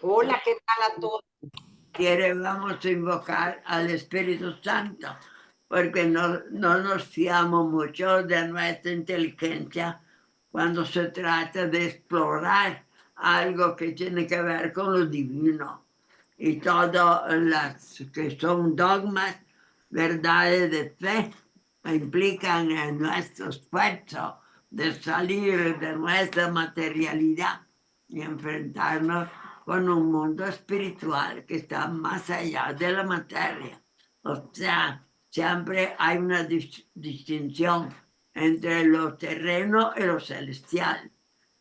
Hola, ¿qué tal a todos? Vamos a invocar al Espíritu Santo, porque no nos fiamos mucho de nuestra inteligencia cuando se trata de explorar algo que tiene que ver con lo divino. Y todas las que son dogmas, verdades de fe, implican en nuestro esfuerzo de salir de nuestra materialidad y enfrentarnos con un mundo espiritual que está más allá de la materia. O sea, siempre hay una distinción entre lo terreno y lo celestial.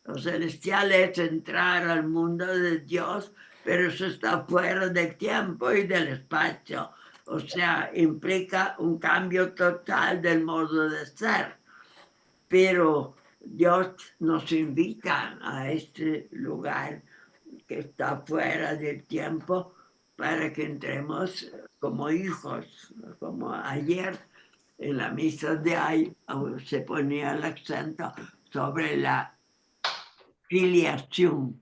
Lo celestial es entrar al mundo de Dios, pero eso está fuera del tiempo y del espacio. O sea, implica un cambio total del modo de ser. Pero Dios nos invita a este lugar que está fuera del tiempo para que entremos como hijos, como ayer en la misa de hoy se ponía el acento sobre la filiación,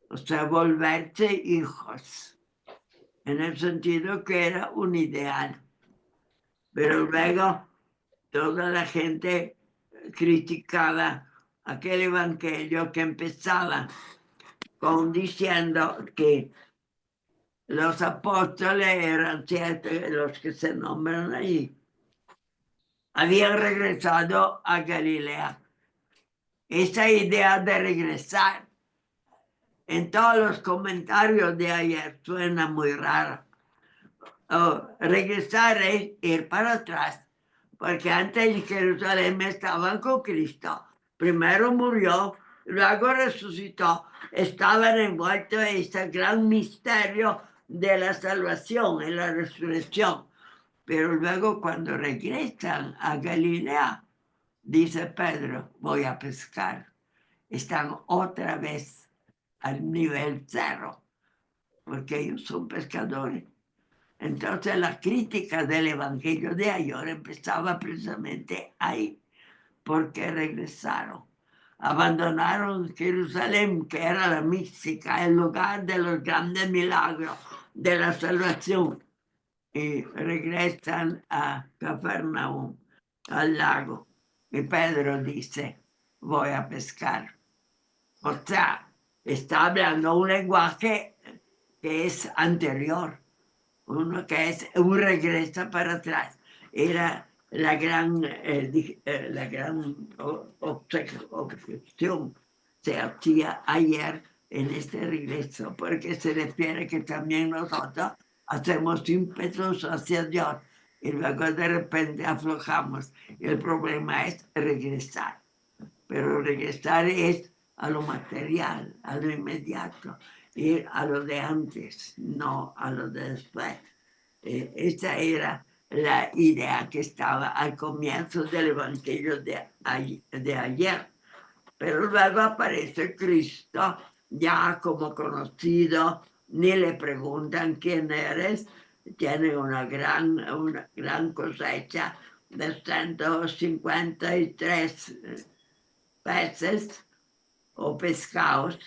o sea, volverse hijos, en el sentido que era un ideal. Pero luego toda la gente criticaba aquel evangelio que empezaba con diciendo que los apóstoles eran siete los que se nombran ahí. Habían regresado a Galilea. Esa idea de regresar en todos los comentarios de ayer suena muy rara. Regresar es ir para atrás, porque antes en Jerusalén estaban con Cristo. Primero murió, luego resucitó. Estaban envueltos en este gran misterio de la salvación, en la resurrección. Pero luego cuando regresan a Galilea, dice Pedro, voy a pescar. Están otra vez al nivel cero, porque ellos son pescadores. Entonces la crítica del Evangelio de ayer empezaba precisamente ahí, porque regresaron. Abandonaron Jerusalén, que era la mística, el lugar de los grandes milagros de la salvación, y regresan a Cafarnaúm, al lago. Y Pedro dice, voy a pescar. O sea, está hablando un lenguaje que es anterior, uno que es un regreso para atrás. Era la gran objeción se hacía ayer en este regreso, porque se refiere que también nosotros hacemos ímpetus hacia Dios y luego de repente aflojamos. El problema es regresar, pero regresar es a lo material, a lo inmediato, ir a lo de antes, no a lo de después. Esa era la idea que estaba al comienzo del Evangelio de ayer. Pero luego aparece Cristo ya como conocido, ni le preguntan quién eres, tiene una gran cosecha de 153 peces o pescados,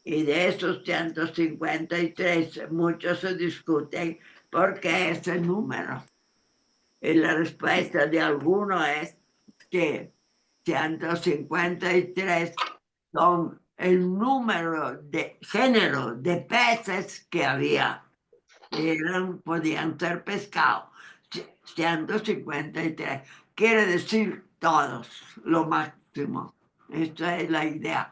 y de esos 153 muchos se discuten por qué ese número. Y la respuesta de algunos es que 153 son el número de género de peces que había. Podían ser pescados. 153. Quiere decir todos, lo máximo. Esta es la idea,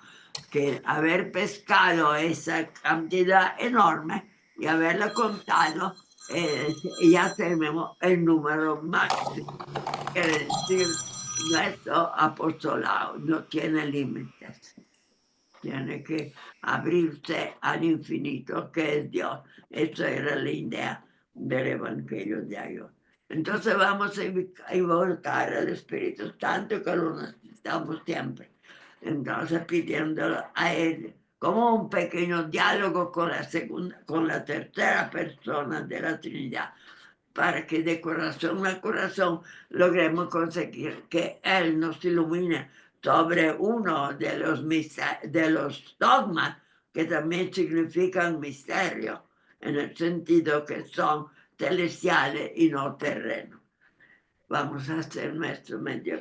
que haber pescado esa cantidad enorme y haberla contado, ya tenemos el número máximo. Quiere decir, nuestro apostolado no tiene límites. Tiene que abrirse al infinito que es Dios. Esa era la idea del Evangelio de ayer. Entonces vamos a invocar al Espíritu Santo, que lo necesitamos siempre. Entonces pidiéndolo a Él como un pequeño diálogo con la tercera persona de la Trinidad, para que de corazón a corazón logremos conseguir que Él nos ilumine sobre uno de los dogmas que también significan misterio, en el sentido que son celestiales y no terrenos. Vamos a hacer nuestro medio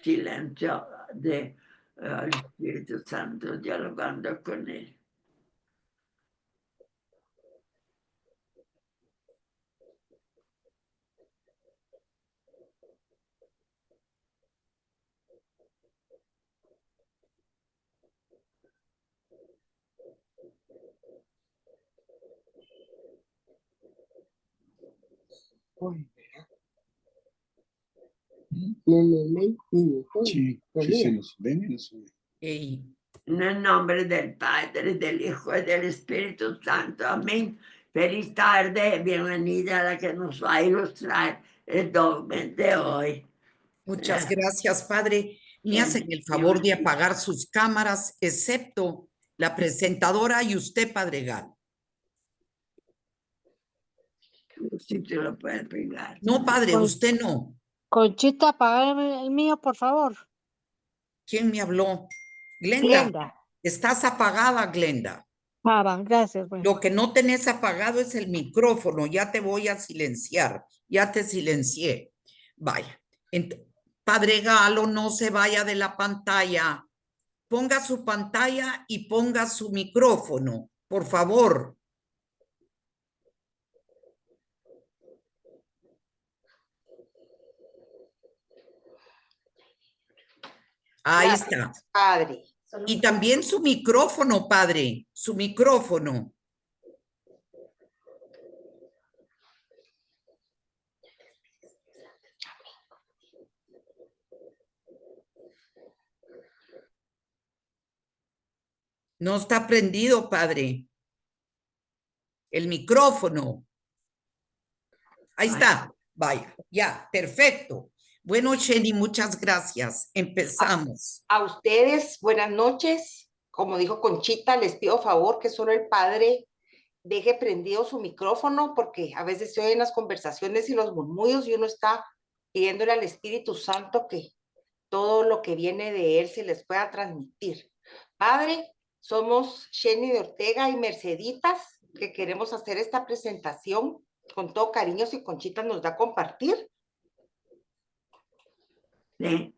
silencio de Espíritu Santo dialogando con él. Sí, sí se nos ven y nos oyen. En el nombre del Padre, del Hijo y del Espíritu Santo. Amén. Feliz tarde, bienvenida a la que nos va a ilustrar el dogma de hoy. Muchas gracias, Padre. Me hacen el favor de apagar sus cámaras, excepto la presentadora y usted, Padre Gal. Si te lo puedes pegar. No, Padre, usted no. Conchita, apaga el mío, por favor. ¿Quién me habló? Glenda. Glenda. Estás apagada, Glenda. Gracias. Bueno. Lo que no tenés apagado es el micrófono. Ya te voy a silenciar. Ya te silencié. Vaya. Padre Galo, no se vaya de la pantalla. Ponga su pantalla y ponga su micrófono, por favor. Ahí está. Padre. Y también su micrófono, Padre, su micrófono. No está prendido, Padre. El micrófono. Ahí está. Vaya, ya, perfecto. Bueno, Sheni, muchas gracias. Empezamos. A ustedes, buenas noches. Como dijo Conchita, les pido favor que solo el Padre deje prendido su micrófono, porque a veces se oyen las conversaciones y los murmullos y uno está pidiéndole al Espíritu Santo que todo lo que viene de Él se les pueda transmitir. Padre, somos Sheni de Ortega y Merceditas, que queremos hacer esta presentación con todo cariño, si Conchita nos da a compartir. Sí.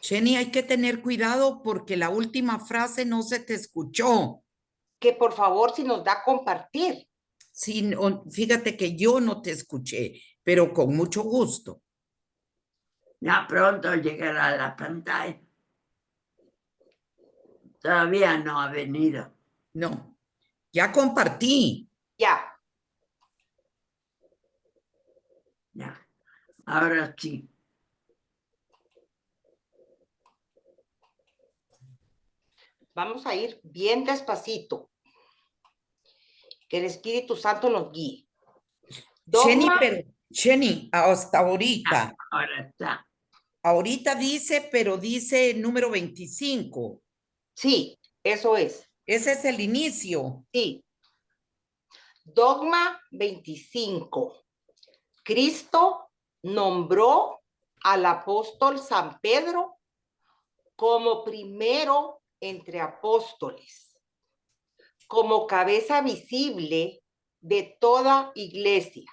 Sheni, hay que tener cuidado porque la última frase no se te escuchó. Que por favor, si nos da a compartir. Sí, no, fíjate que yo no te escuché, pero con mucho gusto. Ya pronto llegará a la pantalla. Todavía no ha venido. No, ya compartí. Ya. Ya. Ahora sí. Vamos a ir bien despacito. Que el Espíritu Santo nos guíe. Sheni, hasta ahorita. Ahora está. Ahorita dice, pero dice número 25. Sí, eso es. Ese es el inicio. Sí. Dogma 25. Cristo nombró al apóstol San Pedro como primero entre apóstoles, como cabeza visible de toda iglesia.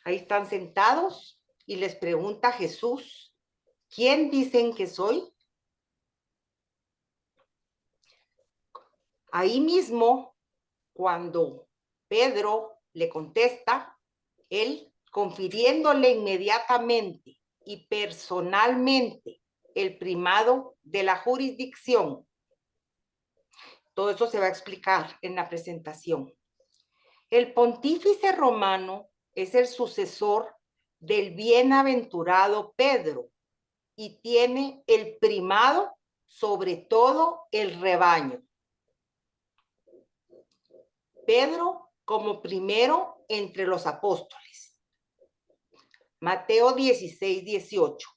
Ahí están sentados y les pregunta Jesús, ¿quién dicen que soy? Ahí mismo, cuando Pedro le contesta, él confiriéndole inmediatamente y personalmente el primado de la jurisdicción. Todo eso se va a explicar en la presentación. El pontífice romano es el sucesor del bienaventurado Pedro y tiene el primado sobre todo el rebaño. Pedro como primero entre los apóstoles. Mateo 16, 18.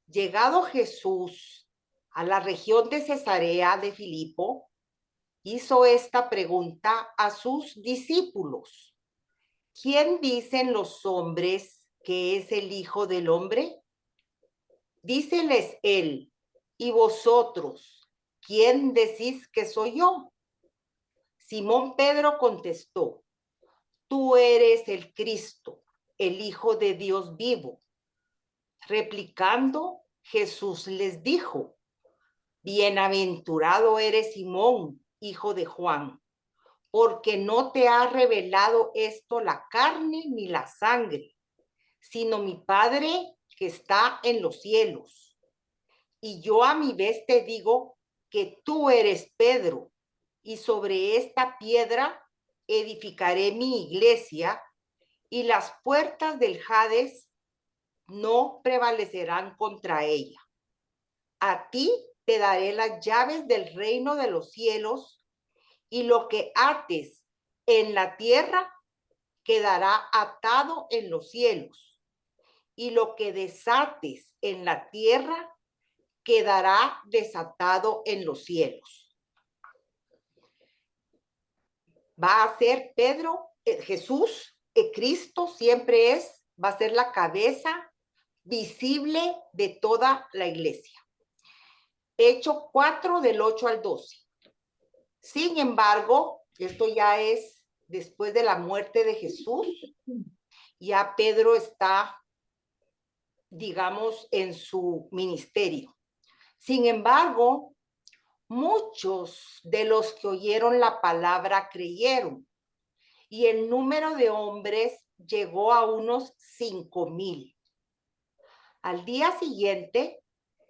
Llegado Jesús a la región de Cesarea de Filipo, hizo esta pregunta a sus discípulos. ¿Quién dicen los hombres que es el Hijo del Hombre? Díceles él, ¿y vosotros, quién decís que soy yo? Simón Pedro contestó, tú eres el Cristo, el Hijo de Dios vivo. Replicando, Jesús les dijo, bienaventurado eres Simón, hijo de Juan, porque no te ha revelado esto la carne ni la sangre, sino mi Padre que está en los cielos. Y yo a mi vez te digo que tú eres Pedro, y sobre esta piedra edificaré mi iglesia, y las puertas del Hades no prevalecerán contra ella. A ti te daré las llaves del reino de los cielos, y lo que ates en la tierra quedará atado en los cielos, y lo que desates en la tierra quedará desatado en los cielos. Va a ser Pedro, Jesús, Cristo siempre va a ser la cabeza visible de toda la iglesia. Hecho 4 del 8 al 12. Sin embargo, esto ya es después de la muerte de Jesús. Ya Pedro está, digamos, en su ministerio. Sin embargo, muchos de los que oyeron la palabra creyeron, y el número de hombres llegó a unos 5,000. Al día siguiente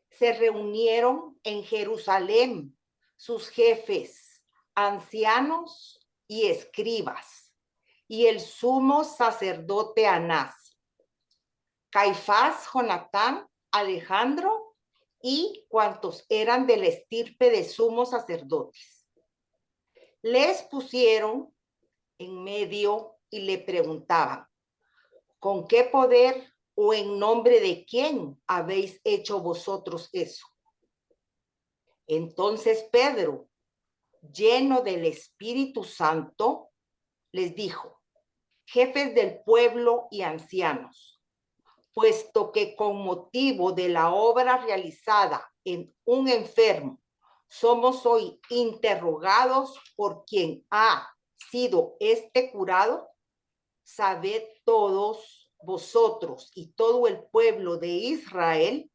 se reunieron en Jerusalén sus jefes, ancianos y escribas, y el sumo sacerdote Anás, Caifás, Jonatán, Alejandro y cuantos eran de la estirpe de sumos sacerdotes. Les pusieron en medio y le preguntaban, ¿con qué poder o en nombre de quién habéis hecho vosotros eso? Entonces Pedro, lleno del Espíritu Santo, les dijo, jefes del pueblo y ancianos, puesto que con motivo de la obra realizada en un enfermo, somos hoy interrogados por quien ha sido curado, sabed todos vosotros y todo el pueblo de Israel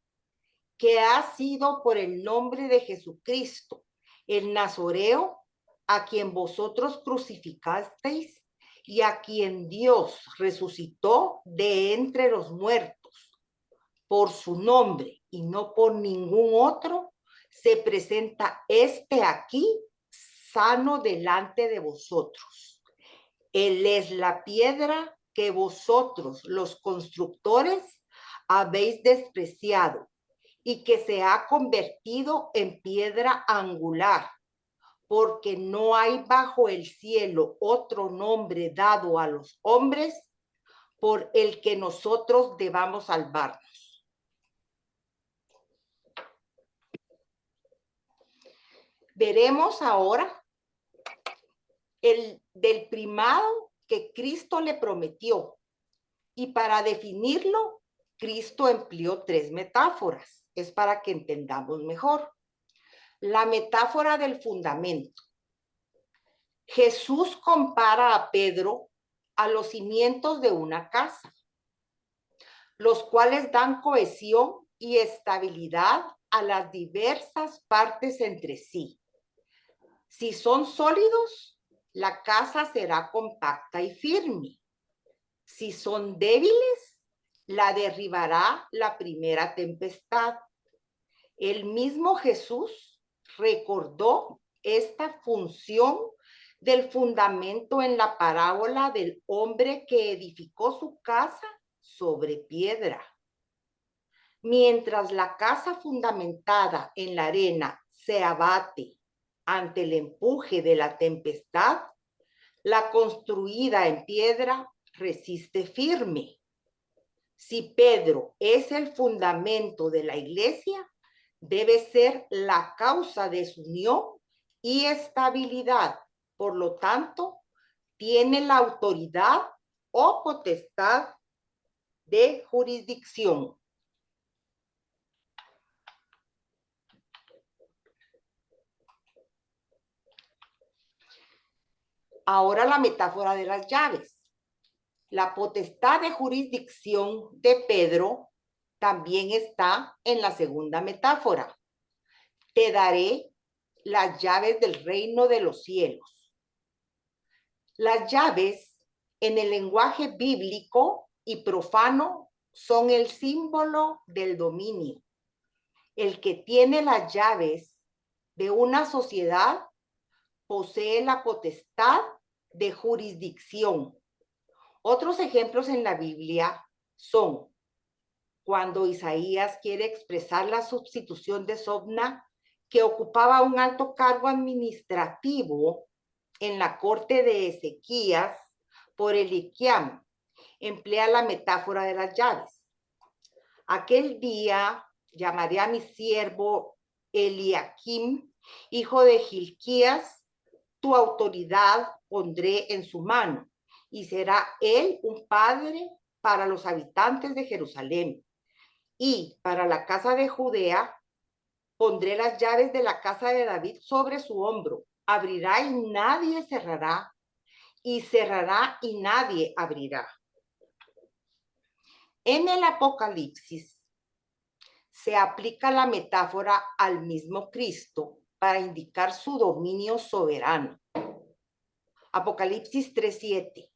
que ha sido por el nombre de Jesucristo, el Nazoreo, a quien vosotros crucificasteis y a quien Dios resucitó de entre los muertos. Por su nombre y no por ningún otro, se presenta aquí sano delante de vosotros. Él es la piedra que vosotros, los constructores, habéis despreciado y que se ha convertido en piedra angular, porque no hay bajo el cielo otro nombre dado a los hombres por el que nosotros debamos salvarnos. Veremos ahora del primado que Cristo le prometió, y para definirlo, Cristo empleó 3 metáforas. Es para que entendamos mejor. La metáfora del fundamento. Jesús compara a Pedro a los cimientos de una casa, los cuales dan cohesión y estabilidad a las diversas partes entre sí. Si son sólidos, la casa será compacta y firme. Si son débiles, la derribará la primera tempestad. El mismo Jesús recordó esta función del fundamento en la parábola del hombre que edificó su casa sobre piedra. Mientras la casa fundamentada en la arena se abate ante el empuje de la tempestad, la construida en piedra resiste firme. Si Pedro es el fundamento de la iglesia, debe ser la causa de su unión y estabilidad. Por lo tanto, tiene la autoridad o potestad de jurisdicción. Ahora la metáfora de las llaves. La potestad de jurisdicción de Pedro también está en la segunda metáfora. Te daré las llaves del reino de los cielos. Las llaves en el lenguaje bíblico y profano son el símbolo del dominio. El que tiene las llaves de una sociedad posee la potestad de jurisdicción. Otros ejemplos en la Biblia son cuando Isaías quiere expresar la sustitución de Sobna, que ocupaba un alto cargo administrativo en la corte de Ezequías por Eliquiam, emplea la metáfora de las llaves. Aquel día llamaré a mi siervo Eliakim, hijo de Hilquías, tu autoridad pondré en su mano, y será él un padre para los habitantes de Jerusalén. Y para la casa de Judea pondré las llaves de la casa de David sobre su hombro. Abrirá y nadie cerrará, y cerrará y nadie abrirá. En el Apocalipsis se aplica la metáfora al mismo Cristo para indicar su dominio soberano. Apocalipsis 3:7.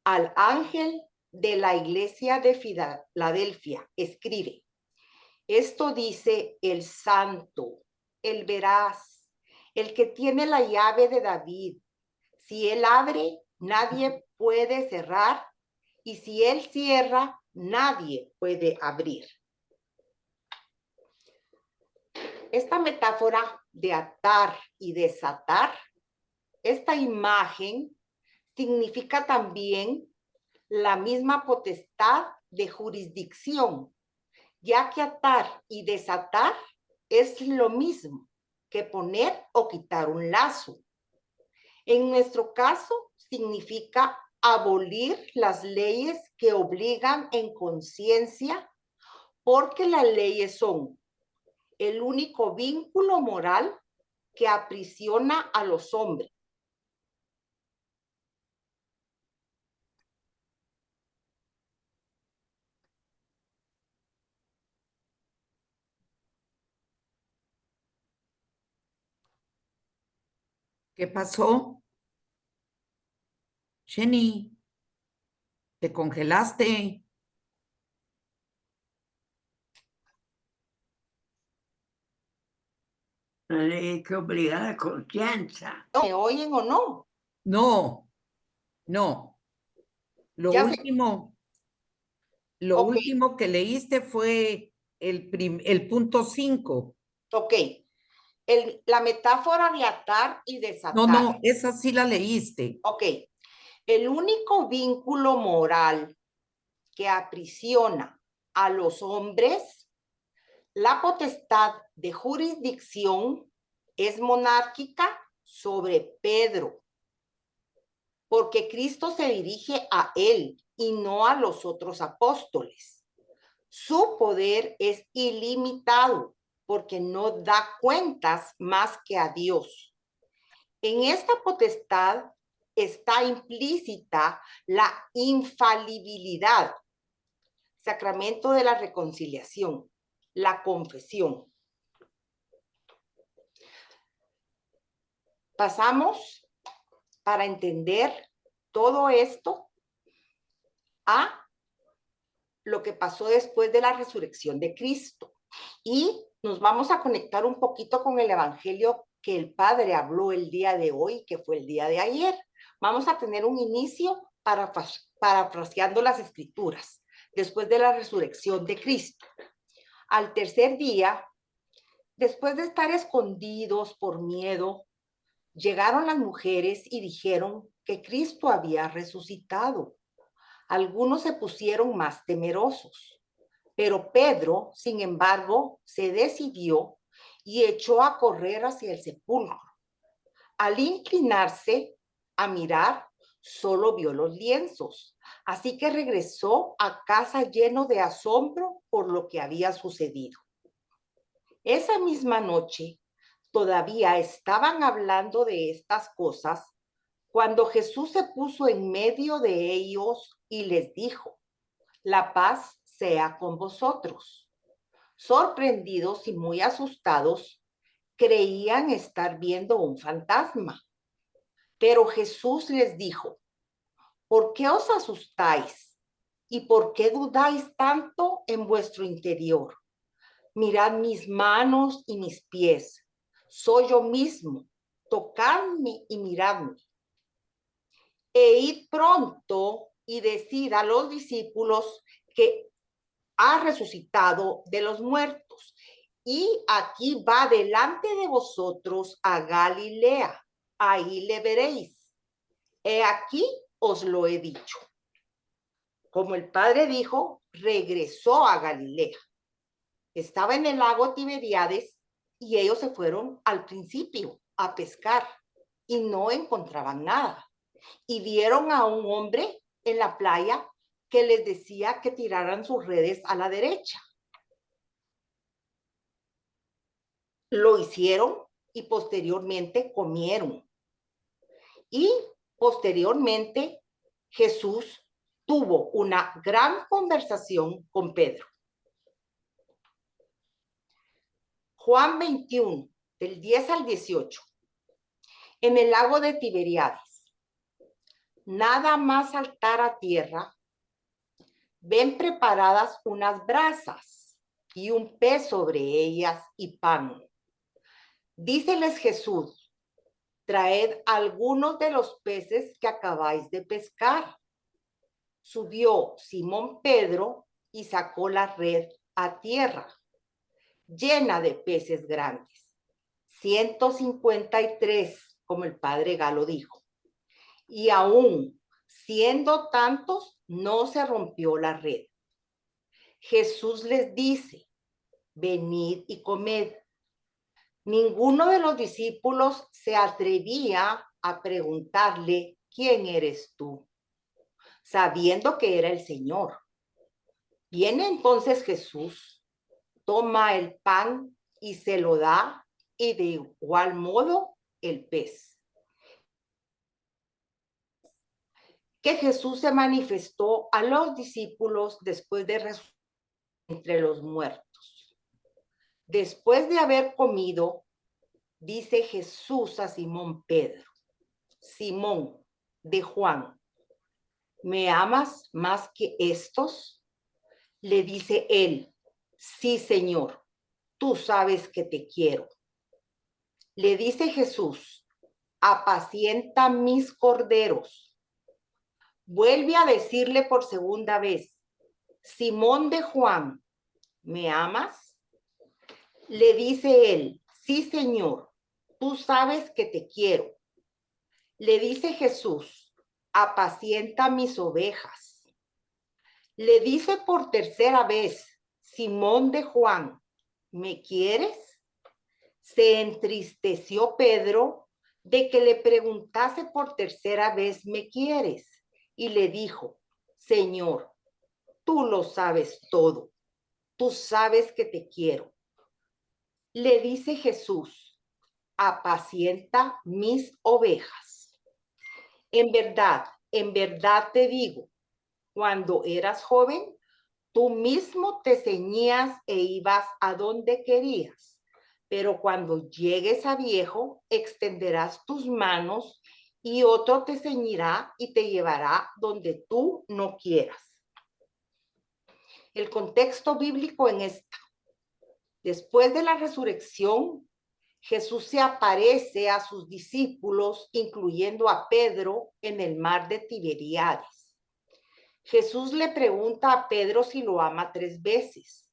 Al ángel de la iglesia de Filadelfia escribe: esto dice el santo, el veraz, el que tiene la llave de David. Si él abre, nadie puede cerrar, y si él cierra, nadie puede abrir. Esta metáfora de atar y desatar, esta imagen significa también la misma potestad de jurisdicción, ya que atar y desatar es lo mismo que poner o quitar un lazo. En nuestro caso, significa abolir las leyes que obligan en conciencia, porque las leyes son el único vínculo moral que aprisiona a los hombres. ¿Qué pasó? Jenny, ¿te congelaste? La ley que obliga a la confianza. ¿Me oyen o no? No, no. Lo Ya sé. último, Ok. último que leíste fue el punto 5. Ok. La metáfora de atar y desatar. No, esa sí la leíste. Ok. El único vínculo moral que aprisiona a los hombres, la potestad de jurisdicción es monárquica sobre Pedro, porque Cristo se dirige a él y no a los otros apóstoles. Su poder es ilimitado porque no da cuentas más que a Dios. En esta potestad está implícita la infalibilidad, sacramento de la reconciliación, la confesión. Pasamos, para entender todo esto, a lo que pasó después de la resurrección de Cristo. Y nos vamos a conectar un poquito con el evangelio que el Padre habló el día de hoy, que fue el día de ayer. Vamos a tener un inicio parafraseando las escrituras, después de la resurrección de Cristo. Al tercer día, después de estar escondidos por miedo, llegaron las mujeres y dijeron que Cristo había resucitado. Algunos se pusieron más temerosos, pero Pedro, sin embargo, se decidió y echó a correr hacia el sepulcro. Al inclinarse a mirar, solo vio los lienzos. Así que regresó a casa lleno de asombro por lo que había sucedido. Esa misma noche, todavía estaban hablando de estas cosas cuando Jesús se puso en medio de ellos y les dijo: la paz sea con vosotros. Sorprendidos y muy asustados, creían estar viendo un fantasma. Pero Jesús les dijo: ¿por qué os asustáis? ¿Y por qué dudáis tanto en vuestro interior? Mirad mis manos y mis pies. Soy yo mismo. Tocadme y miradme. E id pronto y decid a los discípulos que ha resucitado de los muertos. Y aquí va delante de vosotros a Galilea. Ahí le veréis. He aquí os lo he dicho. Como el Padre dijo, regresó a Galilea. Estaba en el lago Tiberíades y ellos se fueron al principio a pescar y no encontraban nada. Y vieron a un hombre en la playa que les decía que tiraran sus redes a la derecha. Lo hicieron y posteriormente comieron. Y posteriormente Jesús tuvo una gran conversación con Pedro. Juan 21, del 10 al 18. En el lago de Tiberíades, nada más saltar a tierra, ven preparadas unas brasas y un pez sobre ellas y pan. Díceles Jesús: traed algunos de los peces que acabáis de pescar. Subió Simón Pedro y sacó la red a tierra, llena de peces grandes, 153, como el padre Galo dijo. Y aún siendo tantos, no se rompió la red. Jesús les dice: venid y comed. Ninguno de los discípulos se atrevía a preguntarle: ¿quién eres tú?, sabiendo que era el Señor. Viene entonces Jesús, toma el pan y se lo da, y de igual modo el pez. Que Jesús se manifestó a los discípulos después de resucitar entre los muertos. Después de haber comido, dice Jesús a Simón Pedro: Simón, de Juan, ¿me amas más que estos? Le dice él: sí, Señor, tú sabes que te quiero. Le dice Jesús: apacienta mis corderos. Vuelve a decirle por segunda vez: Simón de Juan, ¿me amas? Le dice él: sí, Señor, tú sabes que te quiero. Le dice Jesús: apacienta mis ovejas. Le dice por tercera vez: Simón de Juan, ¿me quieres? Se entristeció Pedro de que le preguntase por tercera vez: ¿me quieres? Y le dijo: Señor, tú lo sabes todo. Tú sabes que te quiero. Le dice Jesús: apacienta mis ovejas. En verdad te digo, cuando eras joven, tú mismo te ceñías e ibas a donde querías. Pero cuando llegues a viejo, extenderás tus manos y otro te ceñirá y te llevará donde tú no quieras. El contexto bíblico en esta: después de la resurrección, Jesús se aparece a sus discípulos, incluyendo a Pedro, en el mar de Tiberíades. Jesús le pregunta a Pedro si lo ama 3 veces,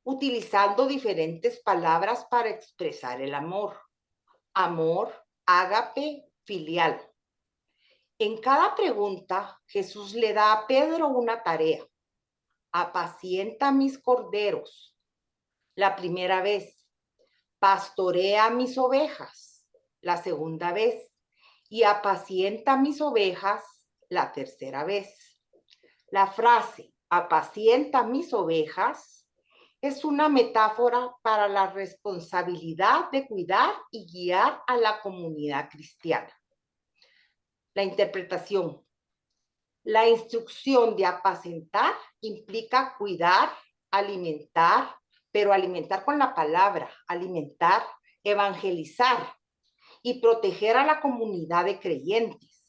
utilizando diferentes palabras para expresar el amor: amor, ágape, filial. En cada pregunta, Jesús le da a Pedro una tarea: apacienta mis corderos. La primera vez: pastorea mis ovejas. La segunda vez: y apacienta mis ovejas la tercera vez. La frase apacienta mis ovejas es una metáfora para la responsabilidad de cuidar y guiar a la comunidad cristiana. La interpretación. La instrucción de apacentar implica cuidar, alimentar, pero alimentar con la palabra, alimentar, evangelizar y proteger a la comunidad de creyentes.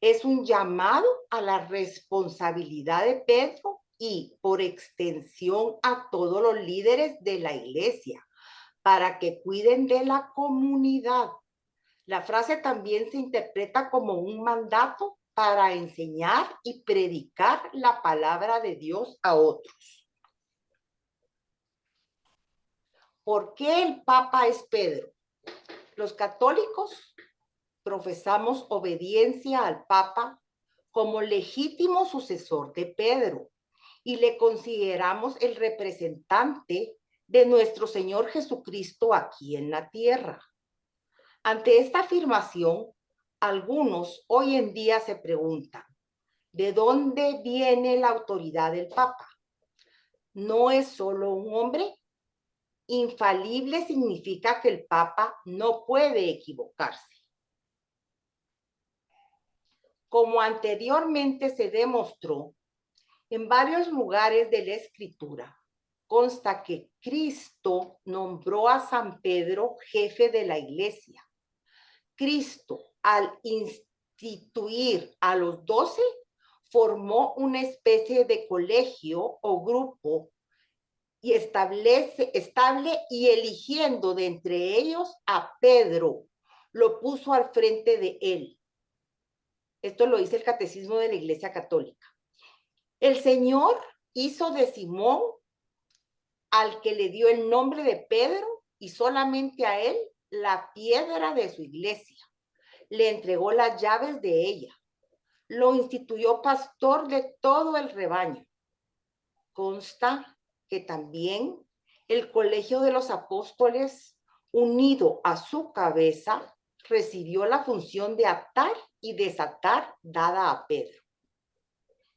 Es un llamado a la responsabilidad de Pedro y, por extensión, a todos los líderes de la iglesia para que cuiden de la comunidad. La frase también se interpreta como un mandato para enseñar y predicar la palabra de Dios a otros. ¿Por qué el Papa es Pedro? Los católicos profesamos obediencia al Papa como legítimo sucesor de Pedro y le consideramos el representante de nuestro Señor Jesucristo aquí en la tierra. Ante esta afirmación, algunos hoy en día se preguntan, ¿de dónde viene la autoridad del Papa? ¿No es solo un hombre? Infalible significa que el Papa no puede equivocarse. Como anteriormente se demostró, en varios lugares de la Escritura consta que Cristo nombró a San Pedro jefe de la iglesia. Cristo, al instituir a los 12, formó una especie de colegio o grupo y estable y eligiendo de entre ellos a Pedro, lo puso al frente de él. Esto lo dice el Catecismo de la Iglesia Católica. El Señor hizo de Simón, al que le dio el nombre de Pedro, y solamente a él, la piedra de su iglesia. Le entregó las llaves de ella. Lo instituyó pastor de todo el rebaño. Consta que también el colegio de los apóstoles, unido a su cabeza, recibió la función de atar y desatar dada a Pedro.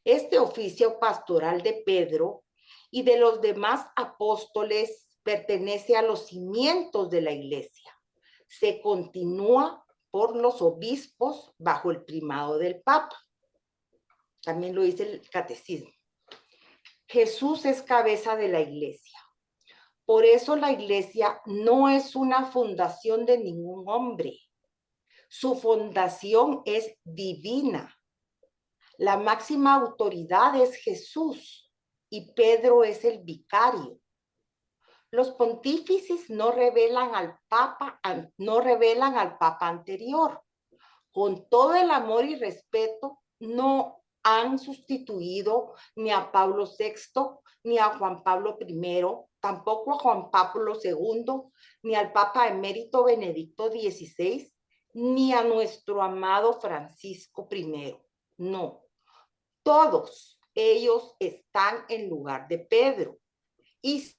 Este oficio pastoral de Pedro y de los demás apóstoles pertenece a los cimientos de la iglesia. Se continúa por los obispos bajo el primado del Papa. También lo dice el Catecismo. Jesús es cabeza de la iglesia. Por eso la iglesia no es una fundación de ningún hombre. Su fundación es divina. La máxima autoridad es Jesús y Pedro es el vicario. Los pontífices no revelan al Papa anterior. Con todo el amor y respeto, no han sustituido ni a Pablo VI, ni a Juan Pablo I, tampoco a Juan Pablo II, ni al Papa emérito Benedicto XVI, ni a nuestro amado Francisco I. No. Todos ellos están en lugar de Pedro. Y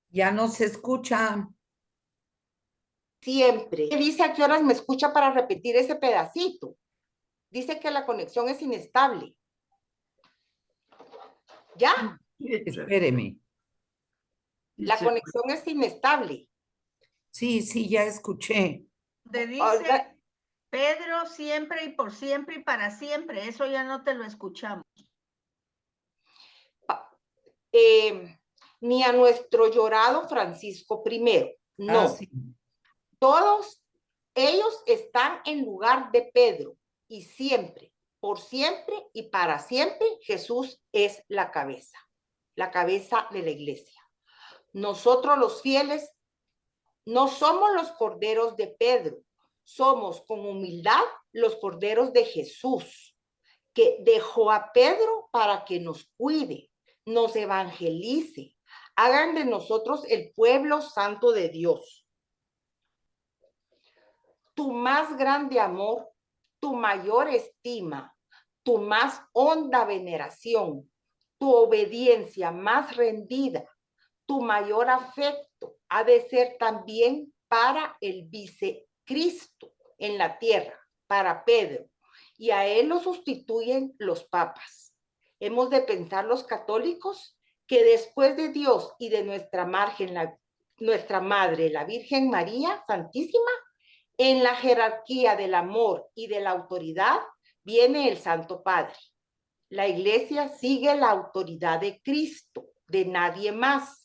ya no se escucha. siempre. Dice a qué horas me escucha para repetir ese pedacito. Dice que la conexión es inestable. ¿Ya? Espéreme. La conexión es inestable. Sí, sí, ya escuché. Te dice Pedro siempre y para siempre. Eso ya no te lo escuchamos. Ni a nuestro llorado Francisco I. No. Sí. Todos ellos están en lugar de Pedro y siempre, por siempre y para siempre, Jesús es la cabeza de la iglesia. Nosotros los fieles no somos los corderos de Pedro, somos con humildad los corderos de Jesús, que dejó a Pedro para que nos cuide, nos evangelice, hagan de nosotros el pueblo santo de Dios. Tu más grande amor, tu mayor estima, tu más honda veneración, tu obediencia más rendida, tu mayor afecto ha de ser también para el vicecristo en la tierra, para Pedro, y a él lo sustituyen los papas. Hemos de pensar los católicos que después de Dios y de nuestra madre, la Virgen María Santísima, en la jerarquía del amor y de la autoridad viene el Santo Padre. La Iglesia sigue la autoridad de Cristo, de nadie más.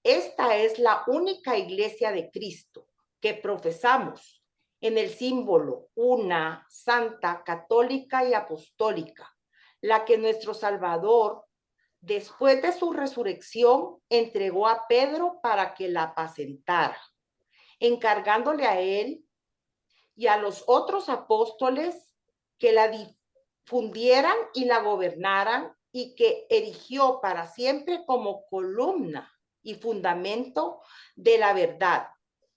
Esta es la única Iglesia de Cristo que profesamos en el símbolo una, santa, católica y apostólica, la que nuestro Salvador, después de su resurrección, entregó a Pedro para que la apacentara, encargándole a él y a los otros apóstoles que la difundieran y la gobernaran, y que erigió para siempre como columna y fundamento de la verdad.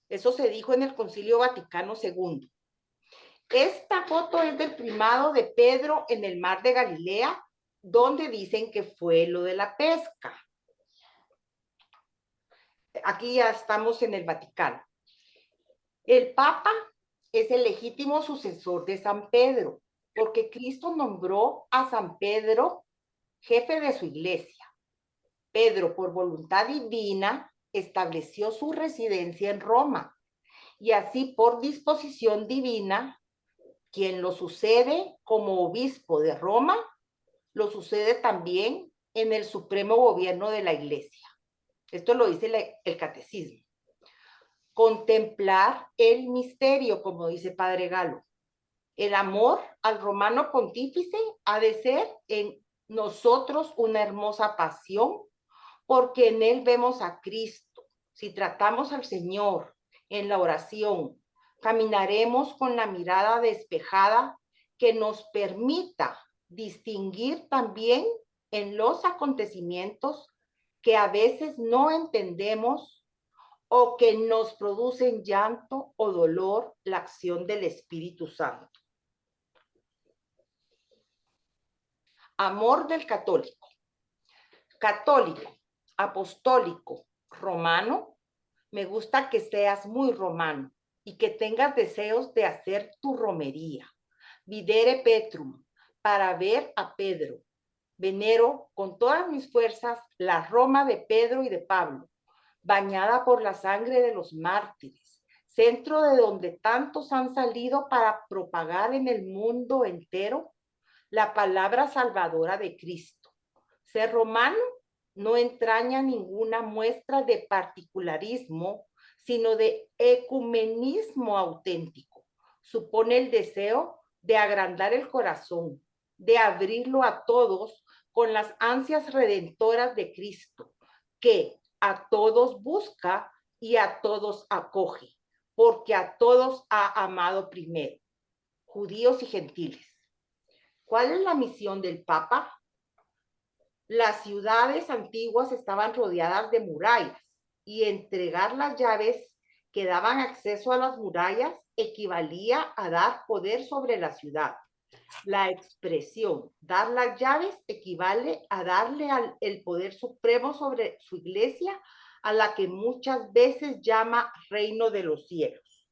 Eso se dijo en el Concilio Vaticano II. Esta foto es del primado de Pedro en el mar de Galilea, donde dicen que fue lo de la pesca. Aquí ya estamos en el Vaticano. El Papa es el legítimo sucesor de San Pedro, porque Cristo nombró a San Pedro jefe de su iglesia. Pedro, por voluntad divina, estableció su residencia en Roma, y así por disposición divina, quien lo sucede como obispo de Roma, lo sucede también en el supremo gobierno de la iglesia. Esto lo dice el catecismo. Contemplar el misterio, como dice Padre Galo. El amor al romano pontífice ha de ser en nosotros una hermosa pasión, porque en él vemos a Cristo. Si tratamos al Señor en la oración, caminaremos con la mirada despejada que nos permita distinguir también en los acontecimientos que a veces no entendemos o que nos producen llanto o dolor la acción del Espíritu Santo. Amor del católico. Católico, apostólico, romano. Me gusta que seas muy romano y que tengas deseos de hacer tu romería. Videre Petrum, para ver a Pedro. Venero con todas mis fuerzas la Roma de Pedro y de Pablo, bañada por la sangre de los mártires, centro de donde tantos han salido para propagar en el mundo entero la palabra salvadora de Cristo. Ser romano no entraña ninguna muestra de particularismo, sino de ecumenismo auténtico. Supone el deseo de agrandar el corazón, de abrirlo a todos con las ansias redentoras de Cristo, que a todos busca y a todos acoge, porque a todos ha amado primero, judíos y gentiles. ¿Cuál es la misión del Papa? Las ciudades antiguas estaban rodeadas de murallas, y entregar las llaves que daban acceso a las murallas equivalía a dar poder sobre la ciudad. La expresión dar las llaves equivale a darle el poder supremo sobre su iglesia, a la que muchas veces llama reino de los cielos.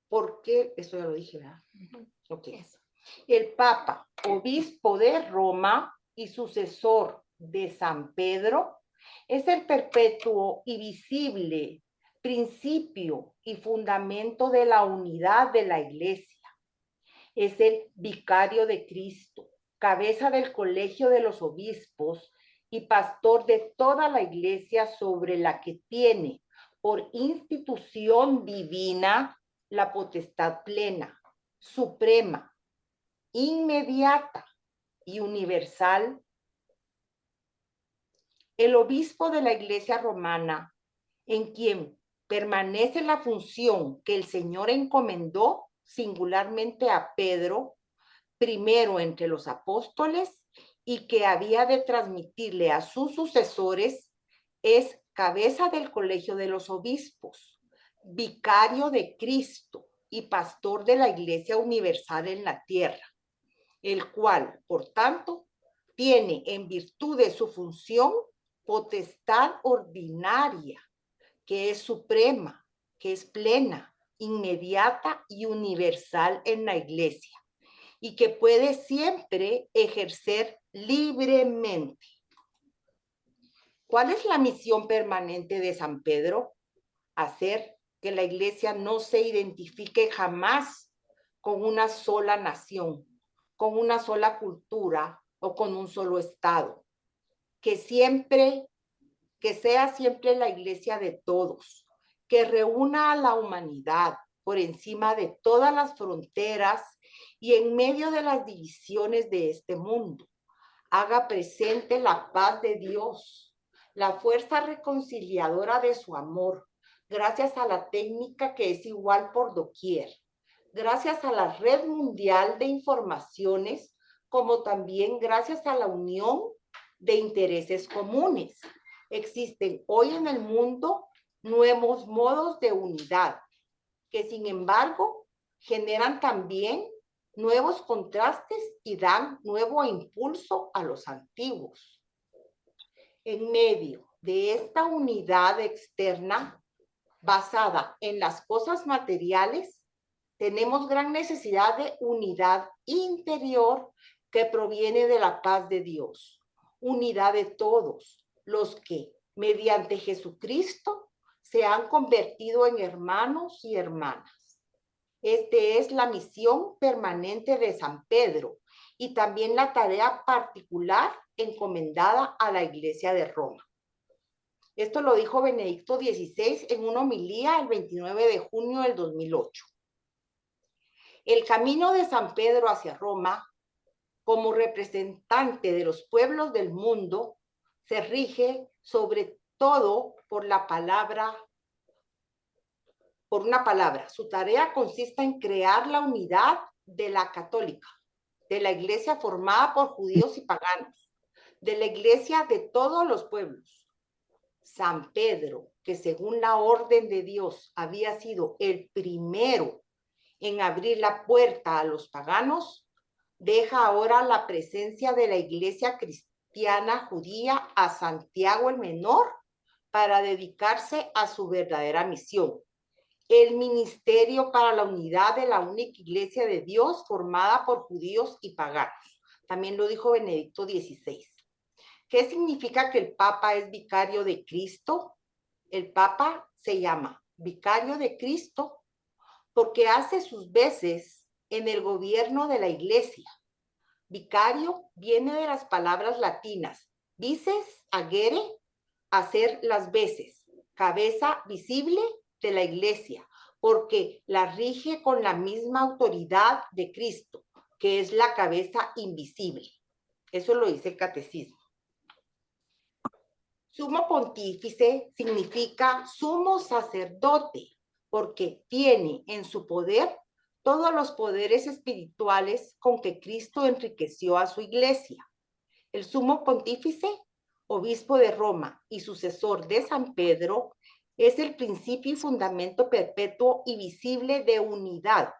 Porque, eso ya lo dije, ¿verdad? Ok. El Papa, obispo de Roma y sucesor de San Pedro, es el perpetuo y visible principio y fundamento de la unidad de la iglesia. Es el vicario de Cristo, cabeza del colegio de los obispos y pastor de toda la iglesia, sobre la que tiene por institución divina la potestad plena, suprema, inmediata y universal. El obispo de la iglesia romana, en quien permanece la función que el Señor encomendó singularmente a Pedro, primero entre los apóstoles, y que había de transmitirle a sus sucesores, es cabeza del colegio de los obispos, vicario de Cristo y pastor de la iglesia universal en la tierra, el cual, por tanto, tiene en virtud de su función potestad ordinaria, que es suprema, que es plena, inmediata y universal en la iglesia, y que puede siempre ejercer libremente. ¿Cuál es la misión permanente de San Pedro? Hacer que la iglesia no se identifique jamás con una sola nación, con una sola cultura o con un solo estado. Que sea siempre la iglesia de todos, que reúna a la humanidad por encima de todas las fronteras y en medio de las divisiones de este mundo. Haga presente la paz de Dios, la fuerza reconciliadora de su amor, gracias a la técnica que es igual por doquier, gracias a la red mundial de informaciones, como también gracias a la unión de intereses comunes. Existen hoy en el mundo nuevos modos de unidad, que sin embargo generan también nuevos contrastes y dan nuevo impulso a los antiguos. En medio de esta unidad externa, basada en las cosas materiales, tenemos gran necesidad de unidad interior que proviene de la paz de Dios. Unidad de todos los que, mediante Jesucristo, se han convertido en hermanos y hermanas. Esta es la misión permanente de San Pedro y también la tarea particular encomendada a la Iglesia de Roma. Esto lo dijo Benedicto XVI en una homilía el 29 de junio del 2008. El camino de San Pedro hacia Roma, como representante de los pueblos del mundo, se rige sobre todo por una palabra. Su tarea consiste en crear la unidad de la católica, de la iglesia formada por judíos y paganos, de la iglesia de todos los pueblos. San Pedro, que según la orden de Dios había sido el primero en abrir la puerta a los paganos, deja ahora la presencia de la iglesia cristiana judía a Santiago el Menor para dedicarse a su verdadera misión, el ministerio para la unidad de la única iglesia de Dios formada por judíos y paganos. También lo dijo Benedicto XVI. ¿Qué significa que el Papa es vicario de Cristo? El Papa se llama vicario de Cristo porque hace sus veces en el gobierno de la iglesia. Vicario viene de las palabras latinas vices, agere, hacer las veces, cabeza visible de la iglesia, porque la rige con la misma autoridad de Cristo, que es la cabeza invisible. Eso lo dice el catecismo. Sumo pontífice significa sumo sacerdote, porque tiene en su poder todos los poderes espirituales con que Cristo enriqueció a su iglesia. El sumo pontífice, obispo de Roma y sucesor de San Pedro, es el principio y fundamento perpetuo y visible de unidad,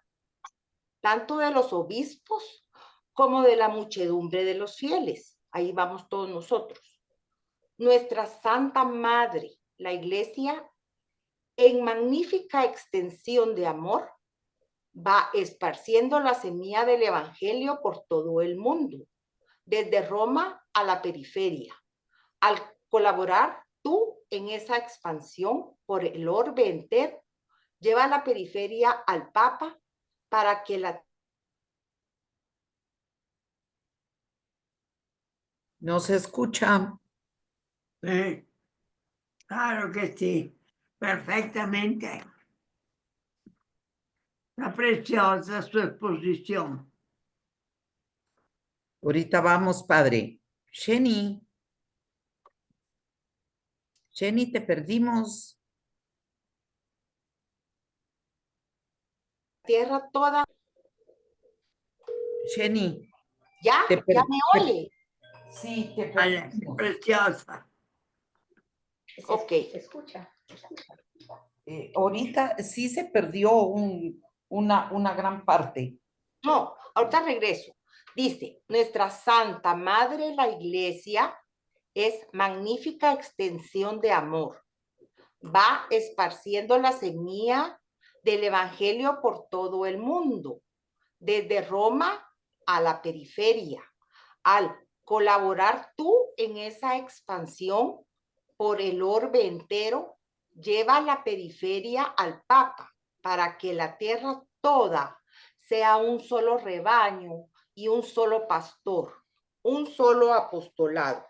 tanto de los obispos como de la muchedumbre de los fieles. Ahí vamos todos nosotros. Nuestra Santa Madre, la Iglesia, en magnífica extensión de amor, va esparciendo la semilla del Evangelio por todo el mundo, desde Roma a la periferia. Al colaborar tú en esa expansión por el orbe entero, lleva a la periferia al Papa para que la... No se escucha. Sí, claro que sí, perfectamente. Está preciosa su exposición. Ahorita vamos, padre. Jenny. Jenny, te perdimos. Tierra toda. Jenny. ¿Ya? ¿Ya me oye? Sí, te Vale, perdimos. preciosa. Ok. Escucha. Ahorita sí se perdió una gran parte. No, ahorita regreso. Dice, nuestra Santa Madre, la Iglesia, es magnífica extensión de amor. Va esparciendo la semilla del Evangelio por todo el mundo, desde Roma a la periferia. Al colaborar tú en esa expansión por el orbe entero, lleva la periferia al Papa para que la tierra toda sea un solo rebaño y un solo pastor, un solo apostolado.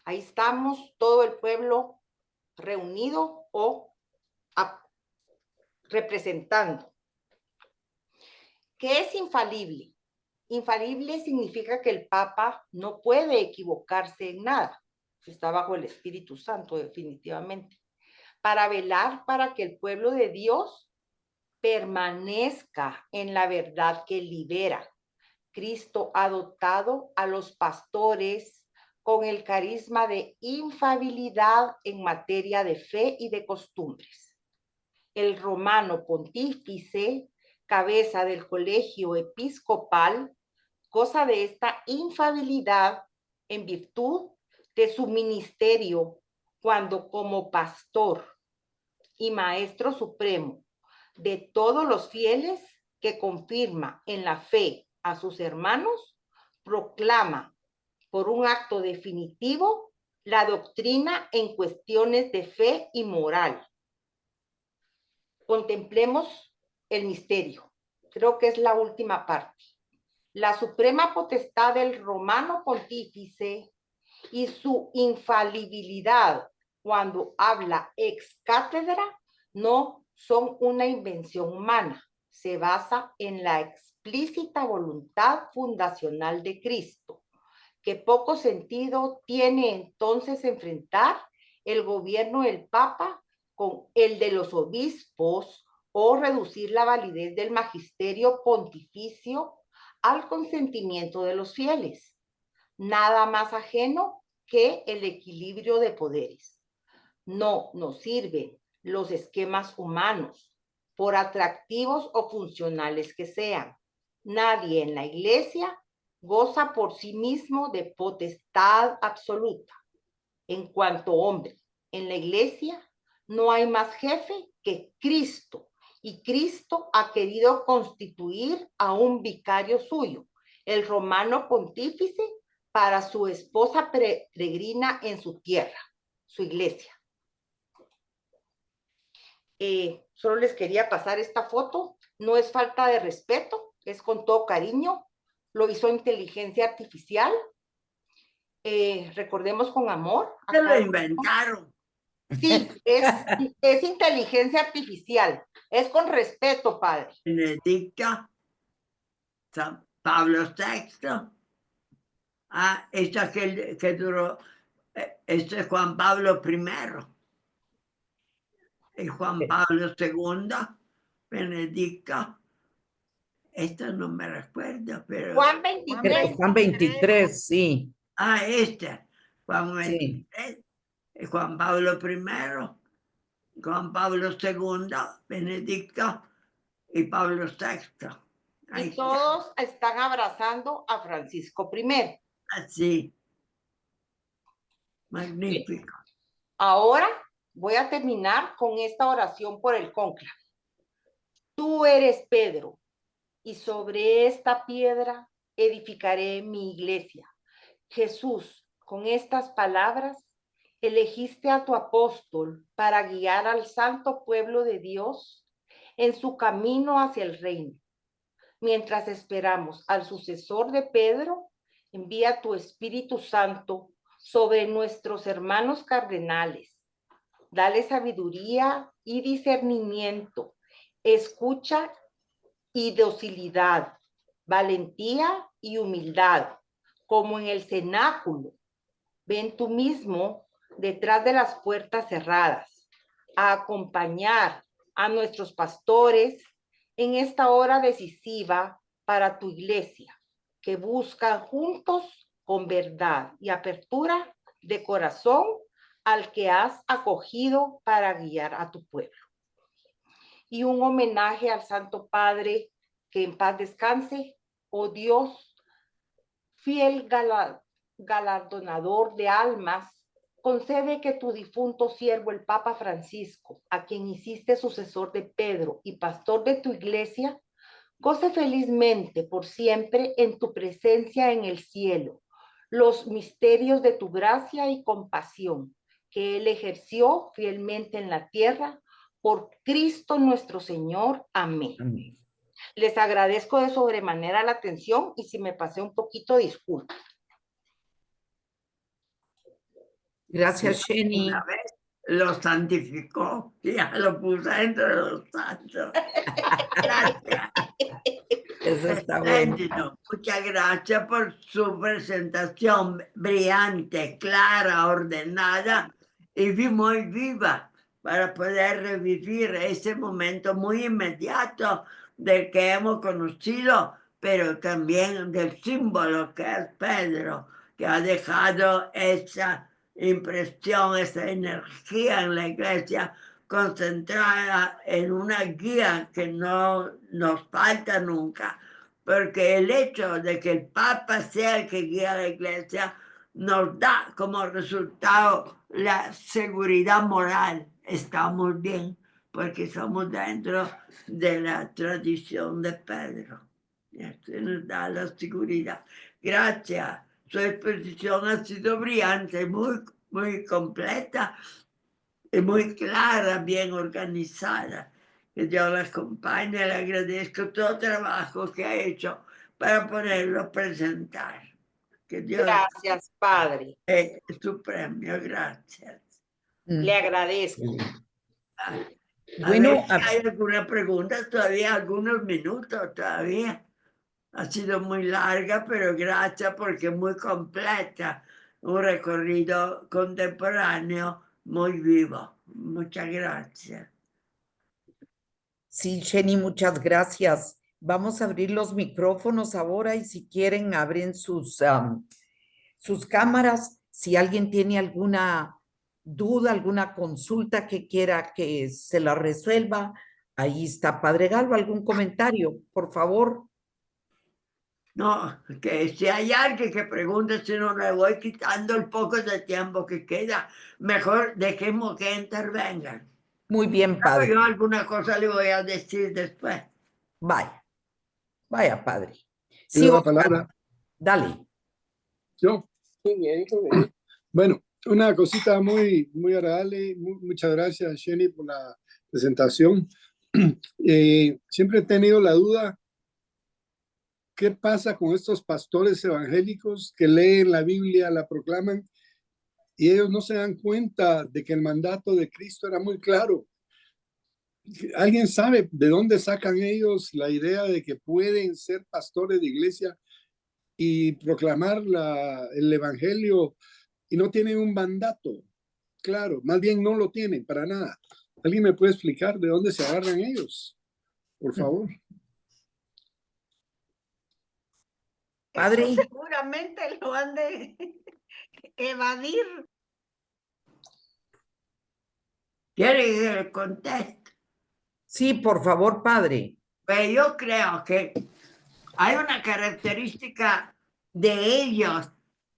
Ahí estamos, todo el pueblo reunido o representando. ¿Qué es infalible? Infalible significa que el Papa no puede equivocarse en nada. Está bajo el Espíritu Santo, definitivamente. Para velar para que el pueblo de Dios permanezca en la verdad que libera. Cristo ha dotado a los pastores con el carisma de infalibilidad en materia de fe y de costumbres. El romano pontífice, cabeza del colegio episcopal, goza de esta infalibilidad en virtud de su ministerio cuando como pastor y maestro supremo de todos los fieles que confirma en la fe a sus hermanos, proclama por un acto definitivo la doctrina en cuestiones de fe y moral. Contemplemos el misterio. Creo que es la última parte. La suprema potestad del romano pontífice y su infalibilidad cuando habla ex cátedra no son una invención humana. Se basa en la explícita voluntad fundacional de Cristo, que poco sentido tiene entonces enfrentar el gobierno del Papa con el de los obispos o reducir la validez del magisterio pontificio al consentimiento de los fieles. Nada más ajeno que el equilibrio de poderes. No nos sirven los esquemas humanos, por atractivos o funcionales que sean. Nadie en la Iglesia goza por sí mismo de potestad absoluta. En cuanto hombre, en la Iglesia no hay más jefe que Cristo, y Cristo ha querido constituir a un vicario suyo, el romano pontífice, para su esposa peregrina en su tierra, su Iglesia. Solo les quería pasar esta foto. No es falta de respeto, es con todo cariño. Lo hizo inteligencia artificial. Recordemos con amor. Se lo inventaron. Sí, es inteligencia artificial. Es con respeto, padre. Benedicta, San Pablo VI. Ah, esta que duró, este es Juan Pablo I. Y Juan Pablo II, Benedicta. Esta no me recuerdo, pero... Juan 23. Juan 23, sí. Ah, este. Juan 23. Sí. Juan Pablo I, Juan Pablo II, Benedicta y Pablo VI. Y todos están abrazando a Francisco I. Así. Magnífico. Ahora voy a terminar con esta oración por el cónclave. Tú eres Pedro, y sobre esta piedra edificaré mi iglesia. Jesús, con estas palabras, elegiste a tu apóstol para guiar al santo pueblo de Dios en su camino hacia el reino. Mientras esperamos al sucesor de Pedro, envía tu Espíritu Santo sobre nuestros hermanos cardenales. Dale sabiduría y discernimiento, escucha y docilidad, valentía y humildad, como en el cenáculo. Ven tú mismo detrás de las puertas cerradas, a acompañar a nuestros pastores en esta hora decisiva para tu iglesia, que buscan juntos con verdad y apertura de corazón al que has acogido para guiar a tu pueblo. Y un homenaje al Santo Padre que en paz descanse. Oh Dios, fiel galardonador de almas, concede que tu difunto siervo, el Papa Francisco, a quien hiciste sucesor de Pedro y pastor de tu iglesia, goce felizmente por siempre en tu presencia en el cielo, los misterios de tu gracia y compasión, que él ejerció fielmente en la tierra, por Cristo nuestro Señor. Amén. Amén. Les agradezco de sobremanera la atención y si me pasé un poquito, disculpen. Gracias, Jenny. Una vez lo santificó, ya lo puso entre los santos. Gracias. Eso está bueno. Espléndido. Muchas gracias por su presentación brillante, clara, ordenada y muy viva para poder revivir ese momento muy inmediato del que hemos conocido, pero también del símbolo que es Pedro, que ha dejado esa impresión, esa energía en la iglesia concentrada en una guía que no nos falta nunca, porque el hecho de que el Papa sea el que guía a la iglesia nos da como resultado la seguridad moral. Estamos bien porque somos dentro de la tradición de Pedro. Esto nos da la seguridad. Gracias. Su exposición ha sido brillante, muy completa y muy clara, bien organizada. Que Dios la acompañe, le agradezco todo el trabajo que ha hecho para poderlo presentar. Que Dios Gracias, Padre. es su premio, gracias. Le agradezco. Bueno, ver si hay alguna pregunta, todavía algunos minutos todavía. Ha sido muy larga, pero gracias porque es muy completa. Un recorrido contemporáneo muy vivo. Muchas gracias. sí, Jenny, muchas gracias. Vamos a abrir los micrófonos ahora y si quieren abren sus cámaras. Si alguien tiene alguna duda, alguna consulta que quiera que se la resuelva, ahí está Padre Galo. ¿Algún comentario, por favor? No, que si hay alguien que pregunte, si no le voy quitando el poco de tiempo que queda, mejor dejemos que intervengan. Muy bien, Padre. Yo alguna cosa le voy a decir después. Vaya, Padre. Sí, la palabra. Dale. Yo. Bueno, una cosita muy agradable. Muchas gracias, Jenny, por la presentación. Siempre he tenido la duda, ¿qué pasa con estos pastores evangélicos que leen la Biblia, la proclaman, y ellos no se dan cuenta de que el mandato de Cristo era muy claro? ¿Alguien sabe de dónde sacan ellos la idea de que pueden ser pastores de iglesia y proclamar el evangelio y no tienen un mandato? Claro, más bien no lo tienen para nada. ¿Alguien me puede explicar de dónde se agarran ellos? Por favor. Padre. Eso seguramente lo han de evadir. ¿Quiere que le conteste? Sí, por favor, Padre. Pues yo creo que hay una característica de ellos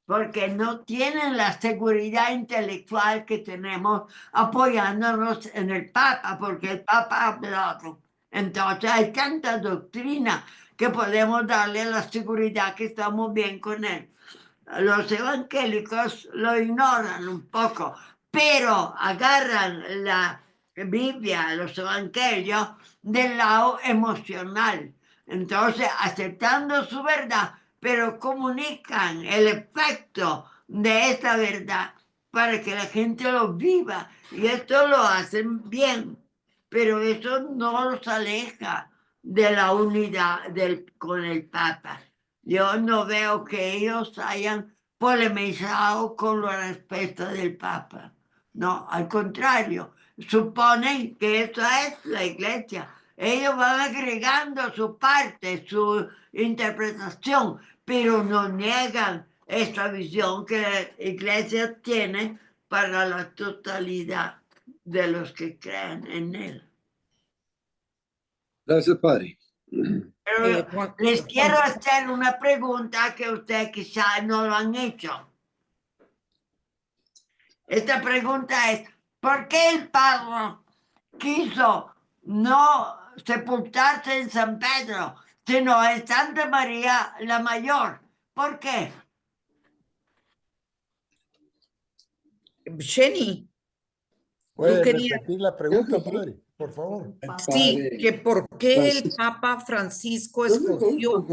porque no tienen la seguridad intelectual que tenemos apoyándonos en el Papa, porque el Papa ha hablado. Entonces hay tanta doctrina que podemos darle la seguridad que estamos bien con él. Los evangélicos lo ignoran un poco, pero agarran la Biblia, los evangelios, del lado emocional. Entonces, aceptando su verdad, pero comunican el efecto de esta verdad para que la gente lo viva. Y esto lo hacen bien, pero eso no los aleja de la unidad con el Papa. Yo no veo que ellos hayan polemizado con lo respecto del Papa. No, al contrario, suponen que eso es la iglesia. Ellos van agregando su parte, su interpretación, pero no niegan esta visión que la iglesia tiene para la totalidad de los que creen en él. Gracias, Padre. Pero Juan- les Juan- quiero hacer una pregunta que ustedes quizás no lo han hecho. Esta pregunta es, ¿por qué el Papa quiso no sepultarse en San Pedro, sino en Santa María la Mayor? ¿Por qué? Jenny, ¿Puede querías- repetir la pregunta, padre? Por favor. sí, que por qué el Papa Francisco escogió,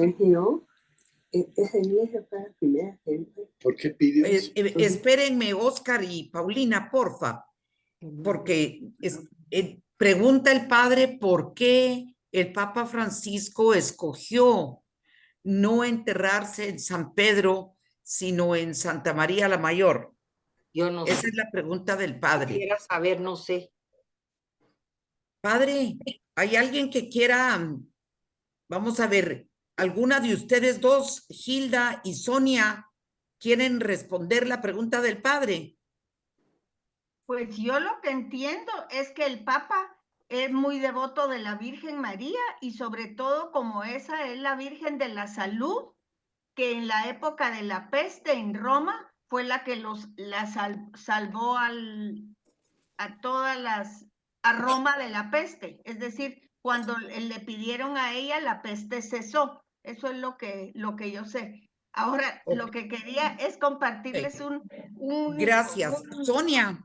¿Por qué pidió eso? espérenme, Oscar y Paulina, porfa, porque pregunta el padre por qué el Papa Francisco escogió no enterrarse en San Pedro, sino en Santa María la Mayor. Yo no Esa sé. es la pregunta del padre. Quisiera saber, no sé. Padre, ¿hay alguien que quiera, vamos a ver, alguna de ustedes dos, Hilda y Sonia, quieren responder la pregunta del padre? Pues yo lo que entiendo es que el Papa es muy devoto de la Virgen María y sobre todo como esa es la Virgen de la Salud, que en la época de la peste en Roma fue la que salvó a Roma de la peste. Es decir, cuando le pidieron a ella, la peste cesó. Eso es lo que yo sé. Ahora, lo que quería es compartirles Gracias. Sonia.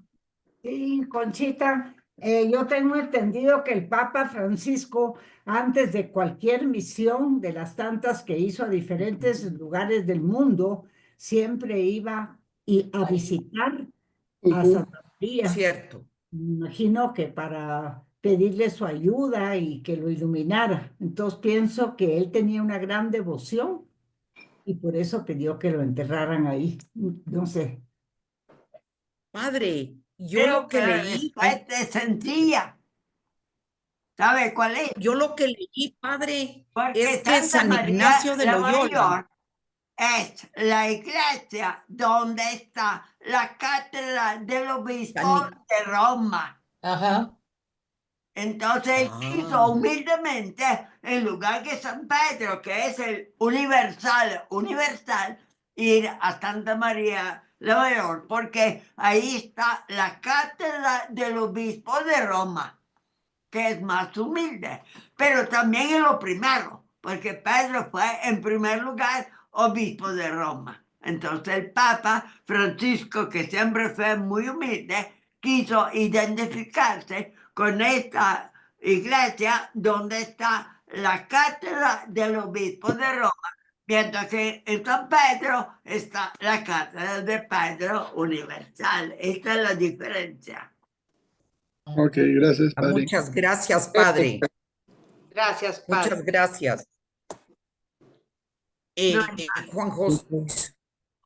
Sí, Conchita, yo tengo entendido que el Papa Francisco, antes de cualquier misión de las tantas que hizo a diferentes lugares del mundo, siempre iba a visitar a Santa María. Cierto. Me imagino que para pedirle su ayuda y que lo iluminara. Entonces pienso que él tenía una gran devoción y por eso pidió que lo enterraran ahí. No sé. Padre, yo Pero lo que la leí, respuesta es sencilla. ¿Sabe cuál es? yo lo que leí, padre, Porque es que Santa San María Ignacio de la Loyola, Mayor es la iglesia donde está la cátedra del obispo San- de Roma. ajá, Entonces él quiso humildemente, en lugar que San Pedro, que es el universal, ir a Santa María la Mayor, porque ahí está la cátedra del obispo de Roma, que es más humilde, pero también es lo primero, porque Pedro fue en primer lugar obispo de Roma. Entonces el Papa Francisco, que siempre fue muy humilde, quiso identificarse con esta iglesia donde está la cátedra del obispo de Roma, mientras que en San Pedro está la cátedra de Pedro universal. Esta es la diferencia. Ok, gracias, padre. muchas gracias, padre. Gracias, padre. Muchas gracias. Juan José,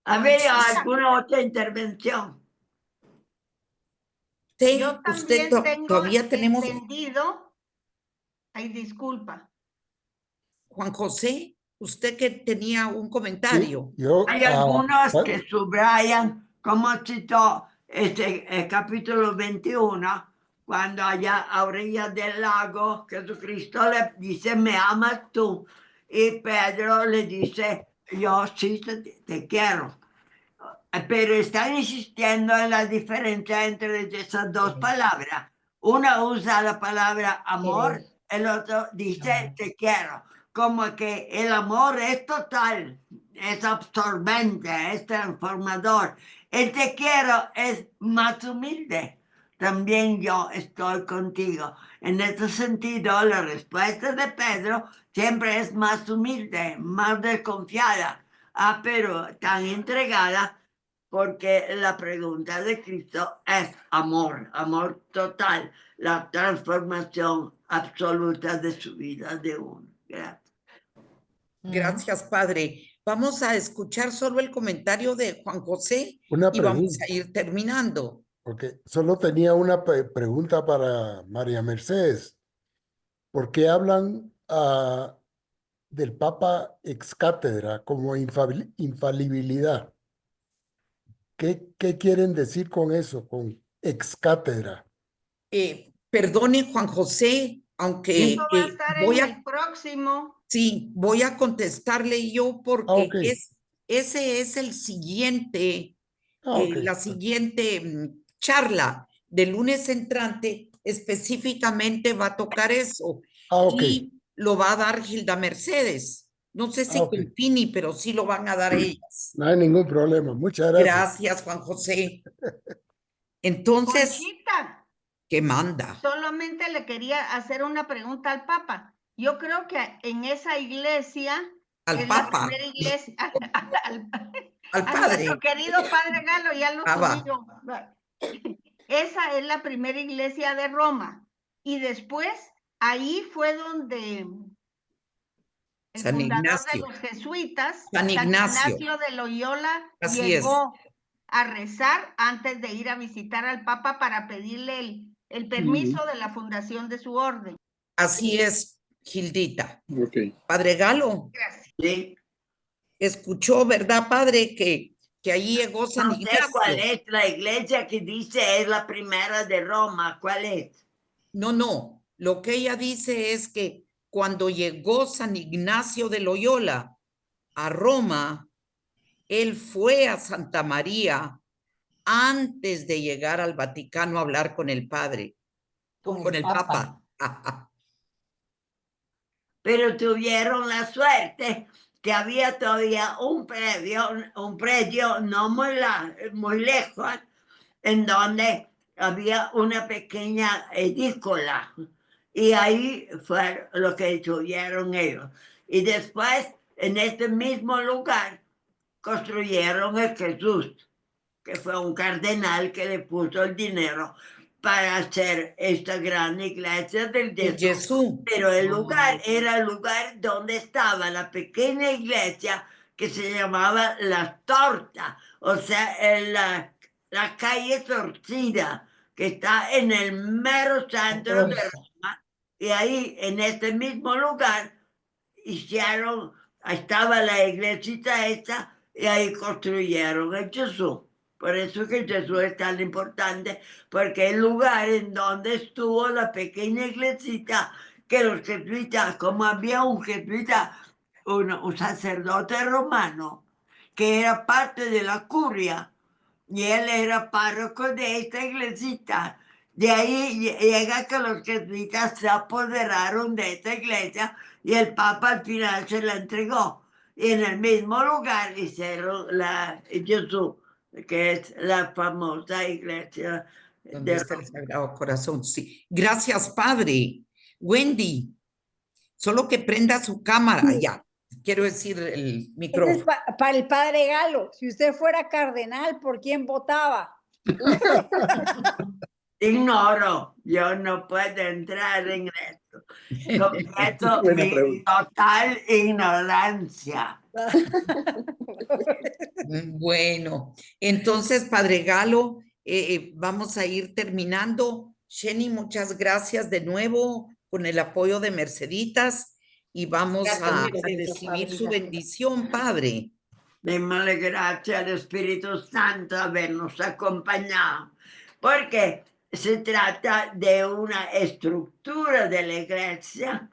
¿Había alguna otra intervención? Yo usted también tengo todavía tenemos, entendido. Ay, disculpa. Juan José, usted que tenía un comentario. Yo, Hay algunos bueno, que subrayan, como citó el capítulo 21, cuando allá a orillas del lago, Jesucristo le dice, ¿me amas tú? Y Pedro le dice, yo sí te quiero. Pero están insistiendo en la diferencia entre esas dos palabras. Una usa la palabra amor, el otro dice te quiero. Como que el amor es total, es absorbente, es transformador. El te quiero es más humilde. También yo estoy contigo. En ese sentido, la respuesta de Pedro siempre es más humilde, más desconfiada, pero tan entregada, porque la pregunta de Cristo es amor, amor total, la transformación absoluta de su vida de uno. Gracias. Gracias, padre. Vamos a escuchar solo el comentario de Juan José una y vamos pregunta. a ir terminando. Porque solo tenía una pregunta para María Mercedes. ¿Por qué hablan del Papa ex cátedra como infalibilidad? ¿Qué quieren decir con eso, con ex cátedra? Perdone, Juan José, aunque Eso va a estar voy en a, el próximo. sí, voy a contestarle yo porque Ok. ese es el siguiente, Ok. la siguiente charla del lunes entrante, específicamente va a tocar eso. Ok. Y lo va a dar Gilda Mercedes. No sé si Ok. con Fini, pero sí lo van a dar ellas. No hay ningún problema. Muchas gracias. Gracias, Juan José. Entonces, Conchita, ¿qué manda? solamente le quería hacer una pregunta al Papa. Yo creo que en esa iglesia Al es la Papa, primera iglesia, al a Padre. nuestro querido Padre Galo, ya lo Ah, va. subí yo. Esa es la primera iglesia de Roma. Y después, ahí fue donde el San fundador de Ignacio. los jesuitas, San Ignacio. de Loyola, Así es. llegó a rezar antes de ir a visitar al Papa para pedirle el permiso de la fundación de su orden. Así es, Gildita. Ok. Padre Galo, Gracias. Sí. escuchó, ¿verdad, padre? Que ahí llegó San No sé cuál Ignacio. es la iglesia que dice es la primera de Roma. ¿Cuál es? No. Lo que ella dice es que cuando llegó San Ignacio de Loyola a Roma, él fue a Santa María antes de llegar al Vaticano a hablar con el padre, con el Papa. Pero tuvieron la suerte que había todavía un predio no muy lejos, en donde había una pequeña edícula. Y ahí fue lo que tuvieron ellos. Y después, en este mismo lugar, construyeron el Jesús, que fue un cardenal que le puso el dinero para hacer esta gran iglesia del Jesús. Pero el lugar era el lugar donde estaba la pequeña iglesia que se llamaba La Torta, o sea, en la calle torcida, que está en el mero centro de Roma. Y ahí, en este mismo lugar, estaba la iglesita esta, y ahí construyeron el Jesús. Por eso que Jesús es tan importante, porque el lugar en donde estuvo la pequeña iglesita, que los jesuitas, como había un jesuita, un sacerdote romano, que era parte de la curia, y él era párroco de esta iglesita. De ahí llega que los jesuitas se apoderaron de esta iglesia y el Papa al final se la entregó. Y en el mismo lugar hicieron la Jesús, que es la famosa iglesia ¿Dónde de está el Sagrado Corazón? Sí. Gracias, padre. Wendy, solo que prenda su cámara, ya. Quiero decir el micrófono. Para el padre Galo, si usted fuera cardenal, ¿por quién votaba? Ignoro, yo no puedo entrar en esto. Confieso mi total ignorancia. Bueno, entonces, padre Galo, vamos a ir terminando. Jenny, muchas gracias de nuevo con el apoyo de Merceditas y vamos a recibir su bendición, padre. Démosle gracias al Espíritu Santo habernos acompañado, porque se trata de una estructura de la iglesia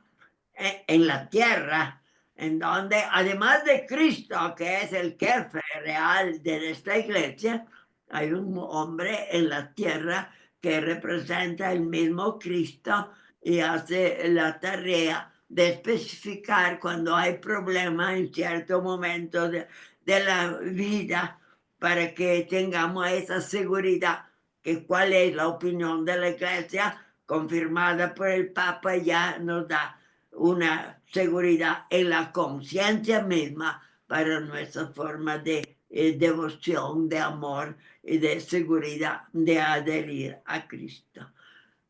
en la tierra, en donde además de Cristo, que es el jefe real de esta iglesia, hay un hombre en la tierra que representa el mismo Cristo y hace la tarea de especificar cuando hay problemas en cierto momento de la vida, para que tengamos esa seguridad, que cuál es la opinión de la iglesia confirmada por el Papa ya nos da una seguridad en la conciencia misma para nuestra forma de devoción, de amor y de seguridad de adherir a Cristo.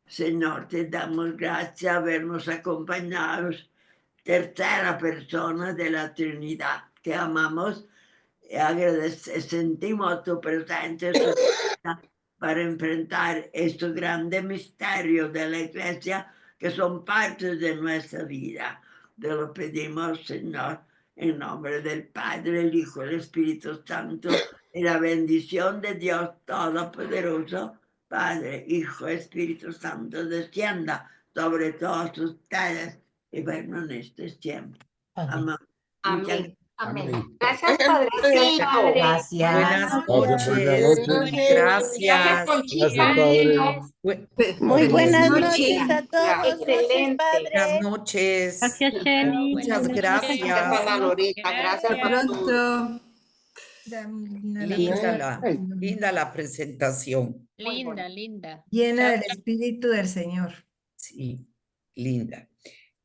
Señor, te damos gracias por habernos acompañado, tercera persona de la Trinidad. Te amamos y sentimos tu presencia para enfrentar estos grandes misterios de la iglesia que son partes de nuestra vida. Te lo pedimos, Señor, en nombre del Padre, el Hijo y el Espíritu Santo, y la bendición de Dios Todopoderoso, Padre, Hijo, Espíritu Santo, descienda sobre todos ustedes y permanezcan siempre. Amén. Amén. Amén. Amén. Gracias, Padrecito. Gracias. Buenas Gracias, buenas noches. noches. Gracias. Gracias, Conchita. Gracias, padre. Muy buenas Noche. noches a todos. Excelente. Buenas noches. Gracias, Jenny. Muchas Gracias, gracias. Ana Loreta. Gracias por todo. Linda la presentación. Linda, linda. Llena del Espíritu del Señor. Sí, linda.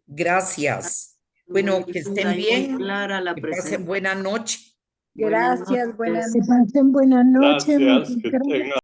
Gracias. Bueno, que estén bien. Clara la Que pasen buena noche. Gracias, buenas Que pasen buena noche. Gracias, muchas que gracias. tengan